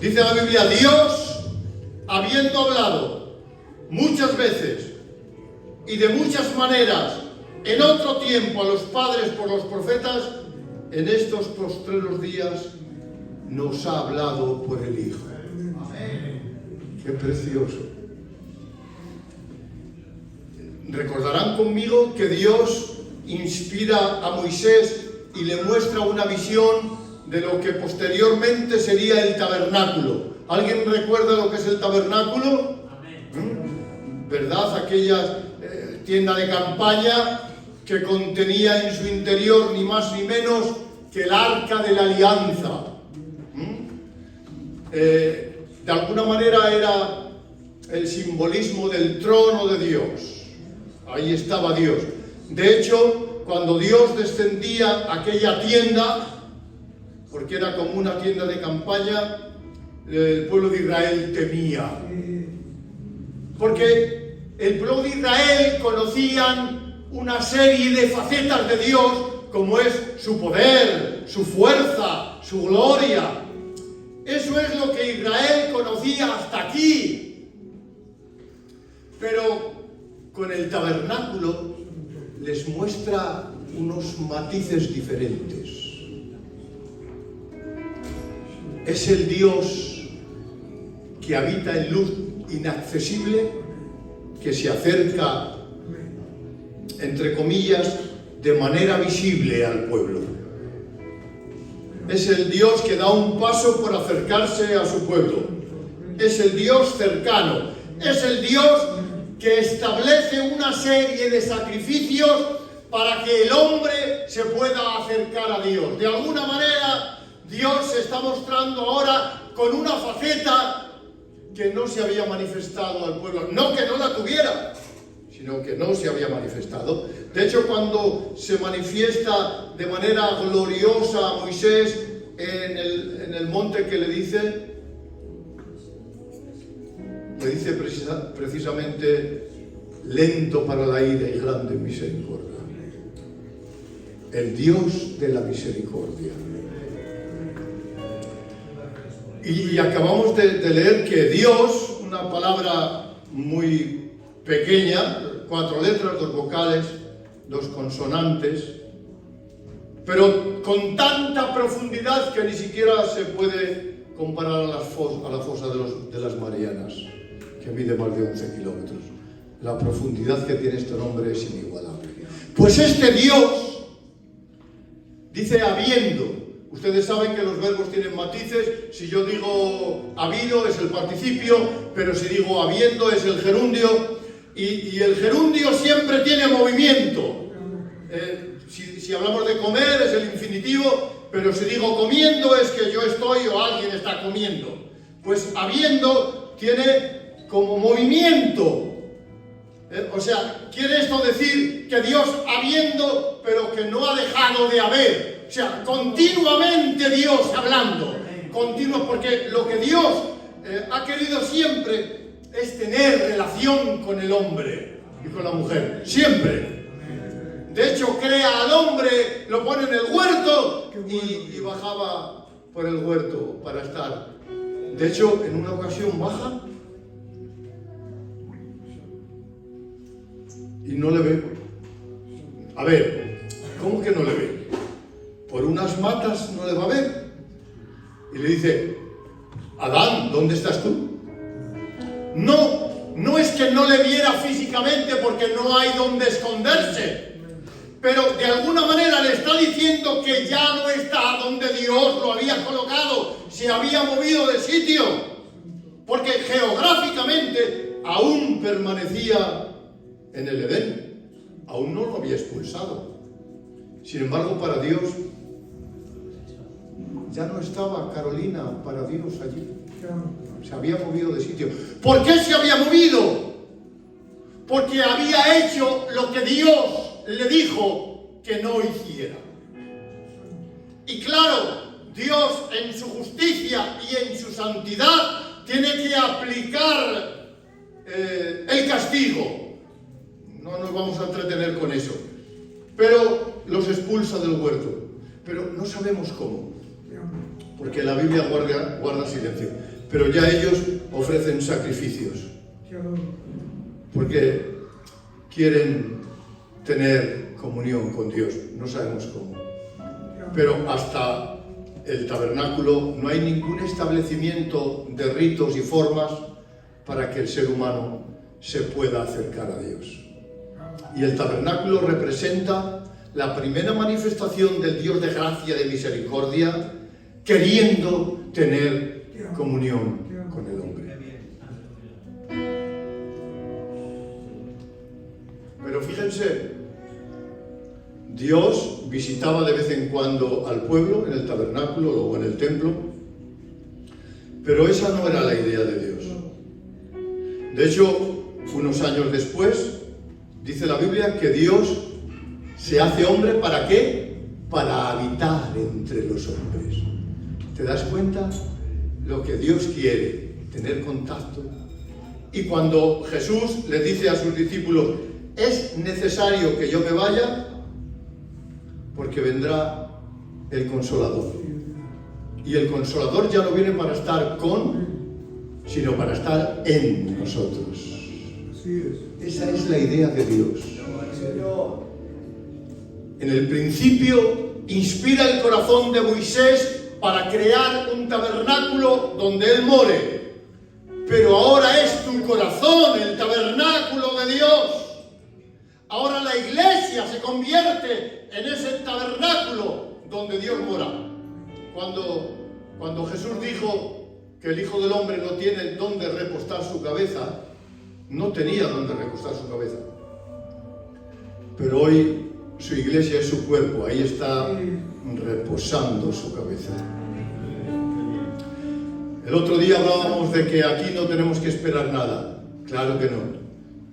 Dice la Biblia, Dios, habiendo hablado muchas veces y de muchas maneras en otro tiempo a los padres por los profetas, en estos postreros días nos ha hablado por el Hijo. ¡Qué precioso! Recordarán conmigo que Dios inspira a Moisés y le muestra una visión de lo que posteriormente sería el tabernáculo. ¿Alguien recuerda lo que es el tabernáculo? ¿Verdad? Aquella tienda de campaña que contenía en su interior ni más ni menos que el arca de la alianza. De alguna manera era el simbolismo del trono de Dios. Ahí estaba Dios. De hecho, cuando Dios descendía a aquella tienda, porque era como una tienda de campaña, el pueblo de Israel temía. Porque el pueblo de Israel conocían una serie de facetas de Dios, como es su poder, su fuerza, su gloria. Eso es lo que Israel conocía hasta aquí. Pero con el tabernáculo les muestra unos matices diferentes. Es el Dios que habita en luz inaccesible, que se acerca, entre comillas, de manera visible al pueblo. Es el Dios que da un paso por acercarse a su pueblo. Es el Dios cercano. Es el Dios que establece una serie de sacrificios para que el hombre se pueda acercar a Dios. De alguna manera, Dios se está mostrando ahora con una faceta que no se había manifestado al pueblo. No que no la tuviera, sino que no se había manifestado. De hecho, cuando se manifiesta de manera gloriosa a Moisés en el monte que le dice precisamente lento para la ira y grande en misericordia. El Dios de la misericordia. Y acabamos de leer que Dios, una palabra muy pequeña, 4 letras, 2 vocales, 2 consonantes, pero con tanta profundidad que ni siquiera se puede comparar a la fosa de las Marianas, que mide más de 11 kilómetros. La profundidad que tiene este nombre es inigualable. Pues este Dios dice habiendo. Ustedes saben que los verbos tienen matices. Si yo digo habido es el participio, pero si digo habiendo es el gerundio. Y el gerundio siempre tiene movimiento. Si hablamos de comer es el infinitivo, pero si digo comiendo es que yo estoy o alguien está comiendo. Pues habiendo tiene como movimiento. O sea, quiere esto decir que Dios habiendo, pero que no ha dejado de haber. O sea, continuamente Dios hablando. Porque lo que Dios ha querido siempre es tener relación con el hombre y con la mujer. Siempre. De hecho, crea al hombre, lo pone en el huerto y bajaba por el huerto para estar. De hecho, en una ocasión baja y no le ve. A ver, ¿cómo que no le ve? Por unas matas no le va a ver. Y le dice, Adán, ¿dónde estás tú? No es que no le viera físicamente porque no hay donde esconderse. Pero de alguna manera le está diciendo que ya no está donde Dios lo había colocado. Se había movido de sitio. Porque geográficamente aún permanecía en el Edén. Aún no lo había expulsado. Sin embargo, para Dios ya no estaba Carolina para Dios allí. Se había movido de sitio. ¿Por qué se había movido? Porque había hecho lo que Dios le dijo que no hiciera. Y claro, Dios en su justicia y en su santidad tiene que aplicar el castigo. No nos vamos a entretener con eso. Pero los expulsa del huerto. Pero no sabemos cómo. Porque la Biblia guarda silencio. pero ya ellos ofrecen sacrificios, porque quieren tener comunión con Dios, no sabemos cómo. Pero hasta el tabernáculo no hay ningún establecimiento de ritos y formas para que el ser humano se pueda acercar a Dios. Y el tabernáculo representa la primera manifestación del Dios de gracia, de misericordia, queriendo tener comunión con el hombre. Pero fíjense, Dios visitaba de vez en cuando al pueblo en el tabernáculo o en el templo, pero esa no era la idea de Dios. De hecho, unos años después, dice la Biblia que Dios se hace hombre, ¿para qué? Para habitar entre los hombres. ¿Te das cuenta? Lo que Dios quiere, tener contacto. Y cuando Jesús le dice a sus discípulos, es necesario que yo me vaya, porque vendrá el Consolador. Y el Consolador ya no viene para estar con, sino para estar en nosotros. Esa es la idea de Dios. En el principio inspira el corazón de Moisés para crear un tabernáculo donde él more. Pero ahora es tu corazón el tabernáculo de Dios. Ahora la iglesia se convierte en ese tabernáculo donde Dios mora. Cuando Jesús dijo que el Hijo del Hombre no tiene dónde recostar su cabeza, no tenía dónde recostar su cabeza. Pero hoy su iglesia es su cuerpo, ahí está reposando su cabeza. El otro día hablábamos de que aquí no tenemos que esperar nada. Claro que no.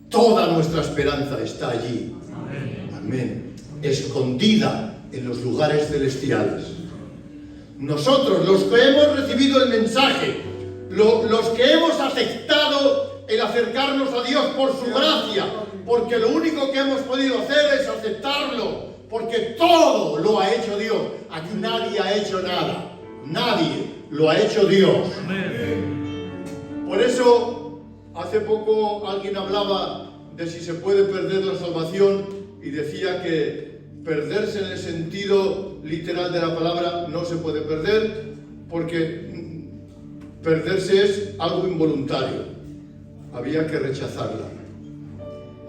Toda nuestra esperanza está allí. Amén. Escondida en los lugares celestiales. Nosotros, los que hemos recibido el mensaje, los que hemos aceptado el acercarnos a Dios por su gracia, porque lo único que hemos podido hacer es aceptarlo, porque todo lo ha hecho Dios. Aquí nadie ha hecho nada. Nadie. Lo ha hecho Dios. Por eso, hace poco alguien hablaba de si se puede perder la salvación y decía que perderse en el sentido literal de la palabra no se puede perder, porque perderse es algo involuntario. Había que rechazarla.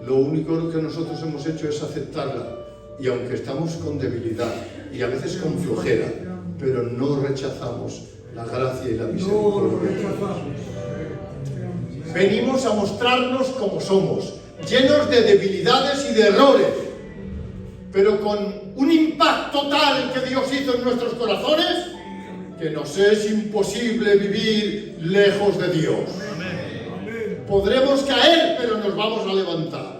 Lo único que nosotros hemos hecho es aceptarla, y aunque estamos con debilidad y a veces con flojera, pero no rechazamos la gracia y la misericordia. Venimos a mostrarnos como somos, llenos de debilidades y de errores, pero con un impacto tal que Dios hizo en nuestros corazones, que nos es imposible vivir lejos de Dios. Podremos caer, pero nos vamos a levantar.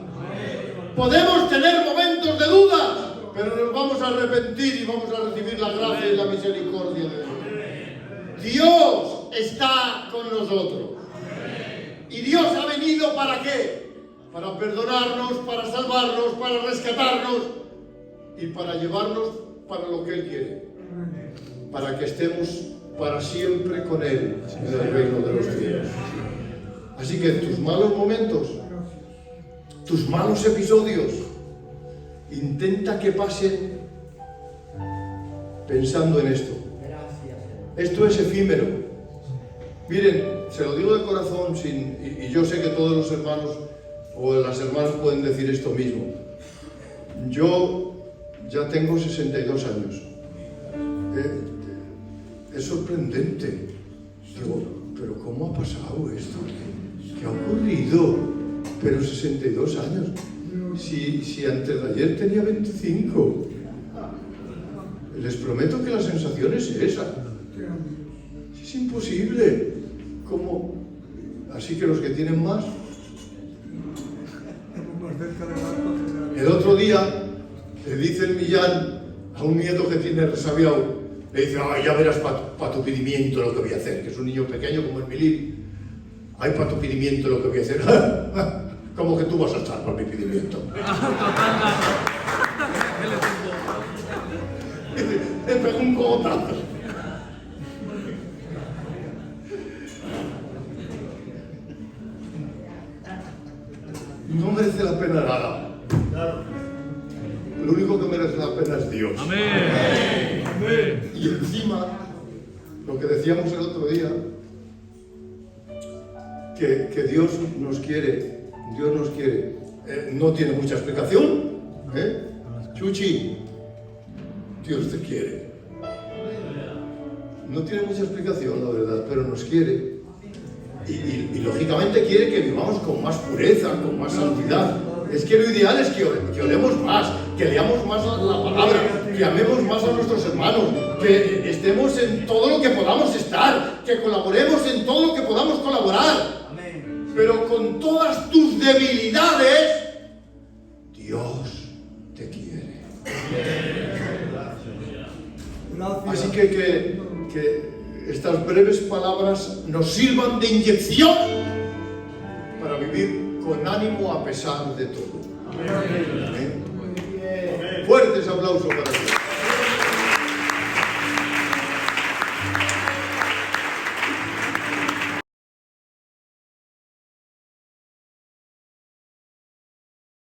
Podemos tener momentos de dudas, pero nos vamos a arrepentir y vamos a recibir la gracia y la misericordia de Dios. Dios está con nosotros. ¿Y Dios ha venido para qué? Para perdonarnos, para salvarnos, para rescatarnos y para llevarnos para lo que Él quiere. Para que estemos para siempre con Él en el reino de los cielos. Así que tus malos momentos, tus malos episodios, intenta que pasen pensando en esto. Esto es efímero. Miren, se lo digo de corazón, y yo sé que todos los hermanos o las hermanas pueden decir esto mismo. Yo ya tengo 62 años. Es sorprendente. Digo, pero ¿cómo ha pasado esto? ¿Qué ha ocurrido? Pero 62 años. Si antes de ayer tenía 25. Les prometo que la sensación es esa. Es imposible. ¿Cómo? Así que los que tienen más. El otro día le dice el Millán a un nieto que tiene resabiado, le dice, ya verás para tu pidimiento lo que voy a hacer, que es un niño pequeño como el Milín. Ay, para tu pidimiento lo que voy a hacer. ¿Cómo que tú vas a estar para mi pidimiento? Le pegó un cogotazo. pena nada. Lo único que merece la pena es Dios. Amén. Y encima, lo que decíamos el otro día, que Dios nos quiere, no tiene mucha explicación, Chuchi, Dios te quiere. No tiene mucha explicación, la verdad, pero nos quiere. Y lógicamente quiere que vivamos con más pureza, con más santidad. Es que lo ideal es que oremos más, que leamos más la palabra, que amemos más a nuestros hermanos, que estemos en todo lo que podamos estar, que colaboremos en todo lo que podamos colaborar. Pero con todas tus debilidades, Dios te quiere. Así que estas breves palabras nos sirvan de inyección para vivir con ánimo a pesar de todo. Amén. Fuertes aplausos para Dios.